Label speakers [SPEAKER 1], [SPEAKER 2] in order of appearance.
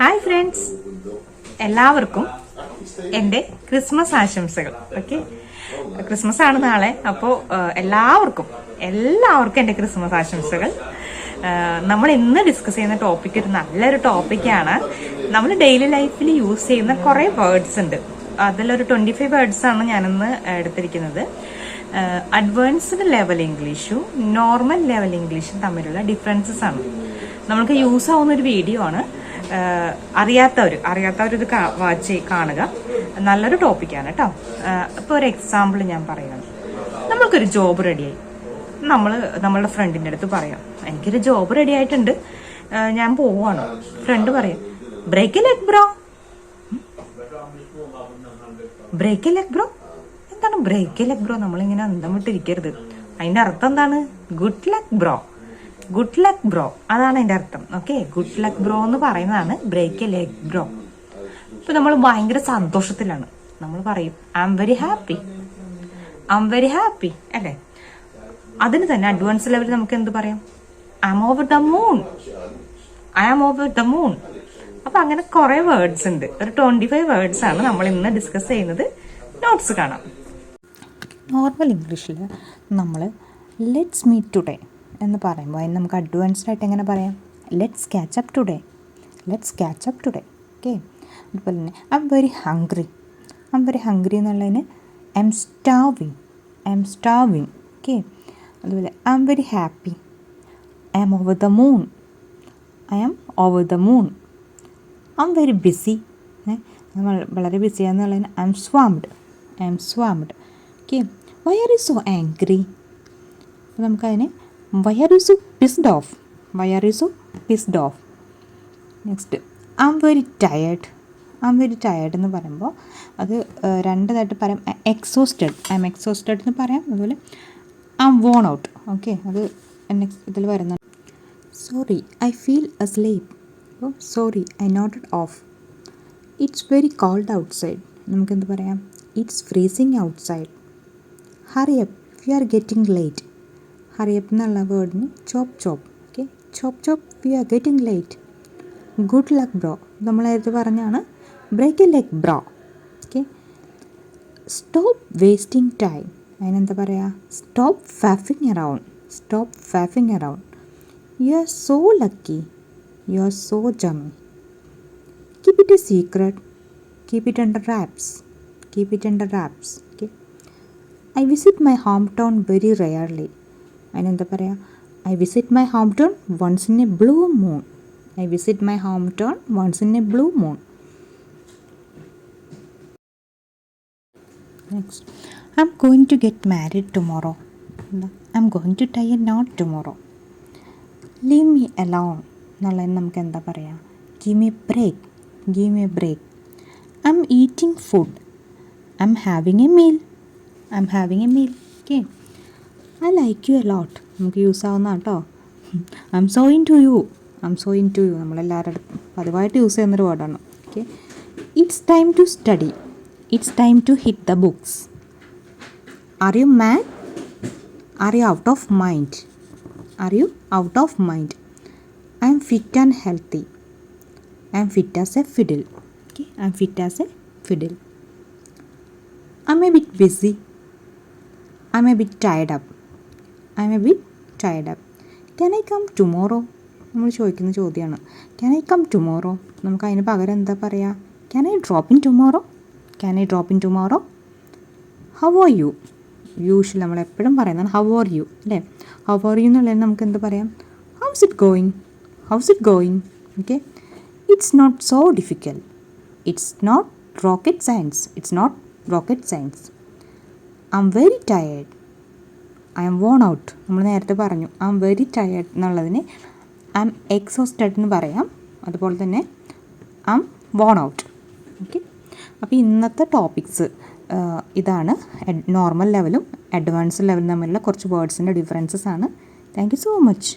[SPEAKER 1] Hi friends, എല്ലാവർക്കും എൻ്റെ Christmas ആശംസകൾ. ഓക്കെ, ക്രിസ്മസ് ആണ് നാളെ. അപ്പോൾ എല്ലാവർക്കും എൻ്റെ ക്രിസ്മസ് ആശംസകൾ. നമ്മൾ ഇന്ന് ഡിസ്കസ് ചെയ്യുന്ന ടോപ്പിക് ഒരു നല്ലൊരു ടോപ്പിക്കാണ്. നമ്മൾ ഡെയിലി ലൈഫിൽ യൂസ് ചെയ്യുന്ന കുറേ വേർഡ്സ് ഉണ്ട്. അതിലൊരു 25 വേർഡ്സ് ആണ് ഞാനിന്ന് എടുത്തിരിക്കുന്നത്. അഡ്വാൻസ്ഡ് ലെവൽ ഇംഗ്ലീഷും നോർമൽ ലെവൽ ഇംഗ്ലീഷും തമ്മിലുള്ള ഡിഫറൻസസ് ആണ്. നമ്മൾക്ക് യൂസ് ആവുന്ന ഒരു വീഡിയോ ആണ്. അറിയാത്തവരിത് വാച്ച് കാണുക. നല്ലൊരു ടോപ്പിക്കാണ് കേട്ടോ. ഇപ്പോൾ ഒരു എക്സാമ്പിൾ ഞാൻ പറയുകയാണ്. നമ്മൾക്കൊരു ജോബ് റെഡിയായി. നമ്മളുടെ ഫ്രണ്ടിൻ്റെ അടുത്ത് പറയാം, എനിക്കൊരു ജോബ് റെഡി ആയിട്ടുണ്ട്, ഞാൻ പോവാണ്. ഫ്രണ്ട് പറയാം, break a leg bro. Break a leg bro എന്താണ്? ബ്രേക്ക് എ ലെഗ് ബ്രോ നമ്മളിങ്ങനെ അന്തം വിട്ടിരിക്കരുത്. അതിന്റെ അർത്ഥം എന്താണ്? Good luck bro. Good luck bro, അതാണ് അതിന്റെ അർത്ഥം. ഓക്കെ, ഗുഡ് ലക്ക് ബ്രോ എന്ന് പറയുന്നതാണ് ബ്രേക്ക് എ ലെഗ് ബ്രോ. ഇപ്പൊ നമ്മൾ ഭയങ്കര സന്തോഷത്തിലാണ്, നമ്മൾ പറയും I M very happy, I M very happy അല്ലേ? അതിന് തന്നെ അഡ്വാൻസ് ലെവലിൽ നമുക്ക് എന്ത് പറയാം? I M over the moon, I am over the moon. അപ്പൊ അങ്ങനെ കുറെ വേർഡ്സ് ഉണ്ട്. ഒരു 25 വേർഡ്സ് ആണ് നമ്മൾ ഇന്ന് ഡിസ്കസ് ചെയ്യുന്നത്. നോട്ട്സ് കാണാം. നോർമൽ ഇംഗ്ലീഷിൽ നമ്മൾ ലെറ്റ്സ് മീറ്റ് ടുഡേ എന്ന് പറയുമ്പോൾ അതിന് നമുക്ക് അഡ്വാൻസ്ഡ് ആയിട്ട് എങ്ങനെ പറയാം? Let's catch up today, let's catch up today. Okay, അതുപോലെ തന്നെ I M very hungry, I M very hungry എന്നുള്ളതിന് I am starving, I am starving. Okay, അതുപോലെ I M very happy, I M over the moon, I M over the moon. I M very busy, നമ്മൾ വളരെ ബിസിയാന്നുള്ളതിന് I am swamped, I am swamped. Okay, why are you so angry? അപ്പോൾ നമുക്കതിന് why are you so pissed off, why are you so pissed off. Next I M very tired, I M very tired എന്ന് പറയുമ്പോൾ അത് രണ്ടതായിട്ട് പറയാം. Exhausted, I M exhausted എന്ന് പറയാം. അതുപോലെ I M worn out. Okay, അത് നെക്സ്റ്റ് ഇതിൽ വരുന്നത്. Sorry I feel asleep, sorry I nodded off. It's very cold outside, നമുക്കെന്ത് പറയാം? It's freezing outside. Hurry up, we are getting late. Hurry up എന്നുള്ള വേർഡിന് chop chop. Okay, chop chop, we are getting late. Good luck bro, നമ്മൾ നേരത്തെ പറഞ്ഞാണ് break a leg bro. Okay, stop wasting time, അതിനെന്താ പറയുക? Stop faffing around, stop faffing around. You are so lucky, you are so jammy. Keep it a secret, keep it under wraps, keep it under wraps. Okay, I visit my home town very rarely, അതിനെന്താ പറയുക? I visit my home town once in a blue moon, I visit my home town once in a blue moon. Next I am going to get married tomorrow, I am going to tie a knot tomorrow. Leave me alone എന്നുള്ളതിന് നമുക്ക് എന്താ പറയുക? Give me break, give me break. I am eating food, I am having a meal, I am having a meal. Okay, I like you a lot, നമുക്ക് use ആവുന്ന കേട്ടോ. I M so in to I, am M so in to യു നമ്മളെല്ലാവരുടെ പതിവായിട്ട് use ചെയ്യുന്നൊരു വേർഡാണ്. Okay, it's time to study, it's time to hit the books. Are you mad, are you out of mind, R you out of mind. I'm fit and healthy, I'm fit as a fiddle. Okay, I'm fit as a fiddle. I'm a bit busy, I'm a bit tired up, I'm a bit tired up. Can I come tomorrow, നമ്മൾ ചോദിക്കുന്ന ചോദ്യമാണ്. Can I come tomorrow, നമുക്ക് അതിന് പകരം എന്താ പറയുക? Can I drop in tomorrow, can I drop in tomorrow. How are you, usually നമ്മൾ എപ്പോഴും പറയുന്നതാണ് ഹൗ ആർ യു അല്ലേ? ഹൗ ആർ യു എന്നുള്ളതിന് നമുക്ക് എന്ത് പറയാം? How's it going, how's it going. Okay, it's not so difficult, it's not rocket science, it's not rocket science. I M very tired, I M worn out, നമ്മൾ നേരത്തെ പറഞ്ഞു. I M very tired എന്നുള്ളതിന് I M exhausted എന്ന് പറയാം. അതുപോലെ തന്നെ I M worn out. Okay, അപ്പോൾ ഇന്നത്തെ ടോപ്പിക്സ് ഇതാണ്. നോർമൽ ലെവലും അഡ്വാൻസ്ഡ് ലെവലും തമ്മിലുള്ള കുറച്ച് വേർഡ്സിൻ്റെ ഡിഫറൻസസ് ആണ്. Thank you so much.